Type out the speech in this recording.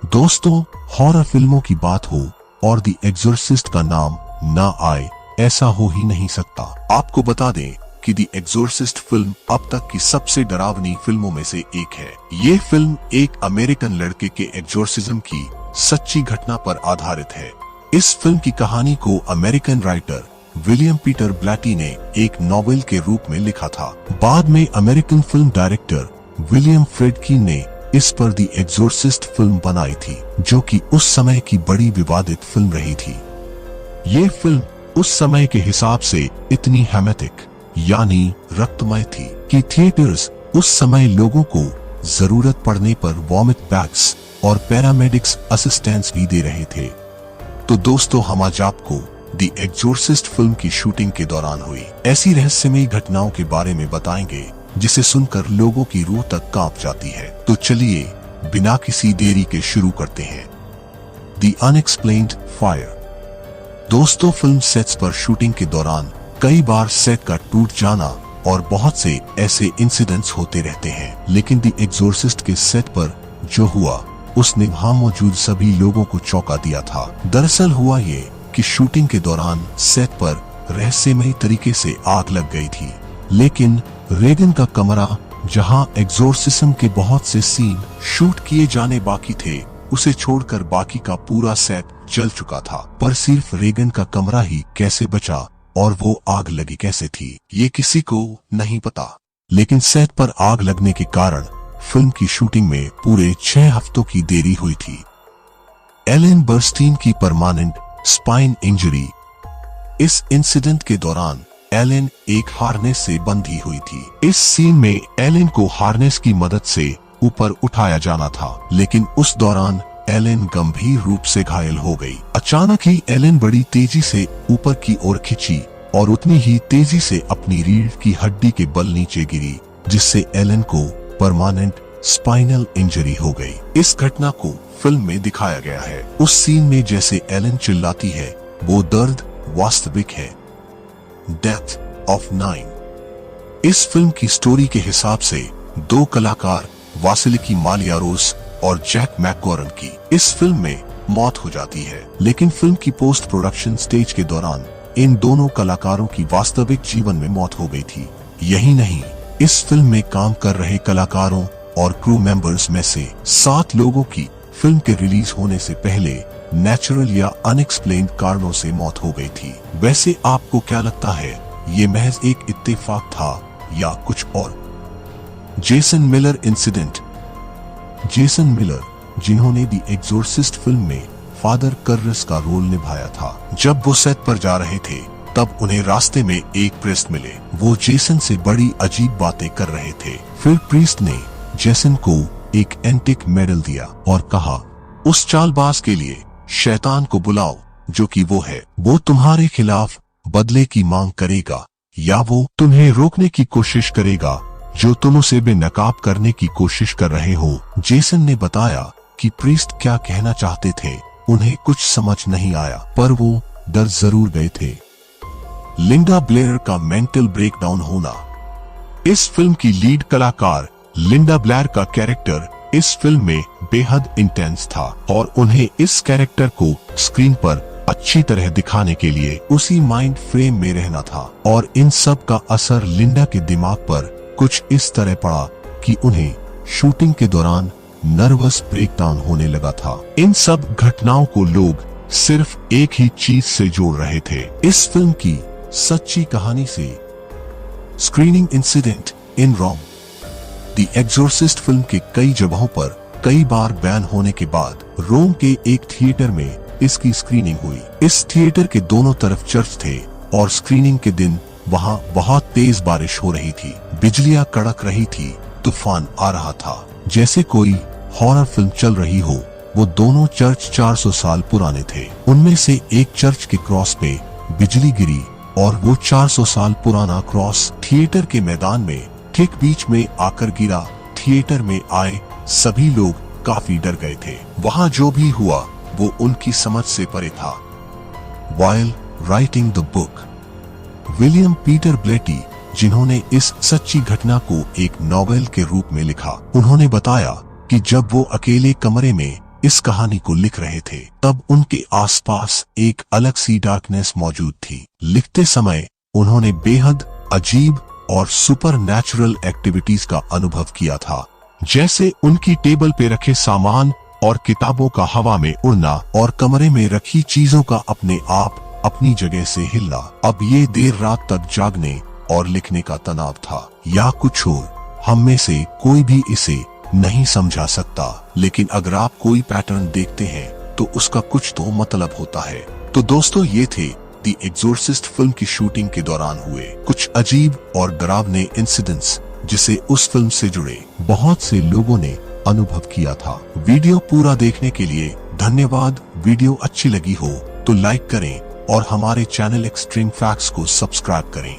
दोस्तों, हॉरर फिल्मों की बात हो और द एग्जोर्सिस्ट का नाम ना आए, ऐसा हो ही नहीं सकता। आपको बता दें कि द एग्जोर्सिस्ट फिल्म अब तक की सबसे डरावनी फिल्मों में से एक है। ये फिल्म एक अमेरिकन लड़के के एग्जोर्सिज्म की सच्ची घटना पर आधारित है। इस फिल्म की कहानी को अमेरिकन राइटर विलियम पीटर ब्लैटी ने एक नॉवेल के रूप में लिखा था। बाद में American film director William Friedkin ने इस पर द एग्जोर्सिस्ट फिल्म बनाई थी, जो कि उस समय की बड़ी विवादित फिल्म रही थी। ये फिल्म उस समय के हिसाब से इतनी हैमेटिक यानी रक्तमय थी कि थिएटर्स उस समय लोगों को जरूरत पड़ने पर वॉमिट बैग्स और पैरामेडिक्स असिस्टेंस भी दे रहे थे। तो दोस्तों, हम आज आपको द एग्जोर्सिस्ट फिल्म की शूटिंग के दौरान हुई ऐसी रहस्यमयी घटनाओं के बारे में बताएंगे जिसे सुनकर लोगों की रूह तक कांप जाती है। तो चलिए बिना किसी देरी के शुरू करते हैं। The unexplained fire. दोस्तों, फिल्म सेट्स पर शूटिंग के दौरान कई बार सेट का टूट जाना और बहुत से ऐसे इंसिडेंट्स होते रहते हैं, लेकिन द एग्जोर्सिस्ट के सेट पर जो हुआ उसने वहां मौजूद सभी लोगों को चौंका दिया था। दरअसल हुआ ये कि शूटिंग के दौरान सेट पर रहस्यमयी तरीके से आग लग गई थी, लेकिन रेगन का कमरा जहां एग्जोर्सिज्म के बहुत से सीन शूट किए जाने बाकी थे, उसे छोड़कर बाकी का पूरा सेट जल चुका था। पर सिर्फ रेगन का कमरा ही कैसे बचा और वो आग लगी कैसे थी, ये किसी को नहीं पता। लेकिन सेट पर आग लगने के कारण फिल्म की शूटिंग में पूरे 6 हफ्तों की देरी हुई थी। एलेन बर्स्टीन की परमानेंट स्पाइन इंजरी। इस इंसिडेंट के दौरान एलेन एक हार्नेस से बंधी हुई थी। इस सीन में एलेन को हार्नेस की मदद से ऊपर उठाया जाना था, लेकिन उस दौरान एलेन गंभीर रूप से घायल हो गई। अचानक ही एलेन बड़ी तेजी से ऊपर की ओर खिंची और उतनी ही तेजी से अपनी रीढ़ की हड्डी के बल नीचे गिरी, जिससे एलेन को परमानेंट स्पाइनल इंजरी हो गई। इस घटना को फिल्म में दिखाया गया है। उस सीन में जैसे एलेन चिल्लाती है, वो दर्द वास्तविक है। Death of 9। इस फिल्म की स्टोरी के हिसाब से 2 कलाकार वासिलिकी मालियारोस और जैक मैकगॉरन की इस फिल्म में मौत हो जाती है, लेकिन फिल्म की पोस्ट प्रोडक्शन स्टेज के दौरान इन दोनों कलाकारों की वास्तविक जीवन में मौत हो गई थी। यही नहीं, इस फिल्म में काम कर रहे कलाकारों और क्रू मेंबर्स में से 7 लोगों की फिल्म के रिलीज होने से पहले नेचुरल या अनएक्सप्लेन्ड कारणों से मौत हो गई थी। वैसे आपको क्या लगता है, ये महज एक इत्तेफाक था या कुछ और? Jason Miller incident. Jason Miller, जिन्होंने द एग्जोर्सिस्ट फिल्म में फादर कर्रस का रोल निभाया था, जब वो सेट पर जा रहे थे तब उन्हें रास्ते में एक प्रीस्ट मिले। वो जेसन से बड़ी अजीब बातें कर रहे थे। फिर प्रीस्ट ने जेसन को एक एंटिक मेडल दिया और कहा, उस चालबाज के लिए शैतान को बुलाओ जो कि वो है। वो तुम्हारे खिलाफ बदले की मांग करेगा या वो तुम्हें रोकने की कोशिश करेगा जो तुम उसे बेनकाब करने की कोशिश कर रहे हो। जेसन ने बताया कि प्रीस्ट क्या कहना चाहते थे। उन्हें कुछ समझ नहीं आया, पर वो डर जरूर गए थे। लिंडा ब्लेयर का मेंटल ब्रेकडाउन होना। इस फिल्म की लीड कलाकार लिंडा ब्लेयर का कैरेक्टर इस फिल्म में बेहद इंटेंस था और उन्हें इस कैरेक्टर को स्क्रीन पर अच्छी तरह दिखाने के लिए उसी माइंड फ्रेम में रहना था, और इन सब का असर लिंडा के दिमाग पर कुछ इस तरह पड़ा कि उन्हें शूटिंग के दौरान नर्वस ब्रेकडाउन होने लगा था। इन सब घटनाओं को लोग सिर्फ एक ही चीज से जोड़ रहे थे, इस फिल्म की सच्ची कहानी से। Screening incident in Rome. The exorcist film के कई जगहों पर कई बार बैन होने के बाद रोम के एक थिएटर में इसकी स्क्रीनिंग हुई। इस थिएटर के दोनों तरफ चर्च थे और स्क्रीनिंग के दिन वहां बहुत तेज बारिश हो रही थी, बिजलियां कड़क रही थी, तूफान आ रहा था, जैसे कोई हॉरर फिल्म चल रही हो। वो दोनों चर्च 400 साल पुराने थे। उनमें से एक चर्च के क्रॉस पे बिजली गिरी और वो 400 साल पुराना क्रॉस थिएटर के मैदान में ठीक बीच में आकर गिरा। थिएटर में आए सभी लोग काफी डर गए थे। वहां जो भी हुआ वो उनकी समझ से परे था। While writing the book, William Peter Blatty, जिन्होंने इस सच्ची घटना को एक नॉवेल के रूप में लिखा, उन्होंने बताया कि जब वो अकेले कमरे में इस कहानी को लिख रहे थे तब उनके आसपास एक अलग सी डार्कनेस मौजूद थी। लिखते समय उन्होंने बेहद अजीब और सुपरनैचुरल एक्टिविटीज का अनुभव किया था, जैसे उनकी टेबल पे रखे सामान और किताबों का हवा में उड़ना और कमरे में रखी चीजों का अपने आप अपनी जगह से हिलना। अब ये देर रात तक जागने और लिखने का तनाव था या कुछ और, हम में से कोई भी इसे नहीं समझा सकता, लेकिन अगर आप कोई पैटर्न देखते हैं तो उसका कुछ तो मतलब होता है। तो दोस्तों, ये थे द एग्जोर्सिस्ट फिल्म की शूटिंग के दौरान हुए कुछ अजीब और डरावने इंसिडेंट्स, जिसे उस फिल्म से जुड़े बहुत से लोगों ने अनुभव किया था। वीडियो पूरा देखने के लिए धन्यवाद। वीडियो अच्छी लगी हो तो लाइक करें और हमारे चैनल एक्सट्रीम फैक्ट्स को सब्सक्राइब करें।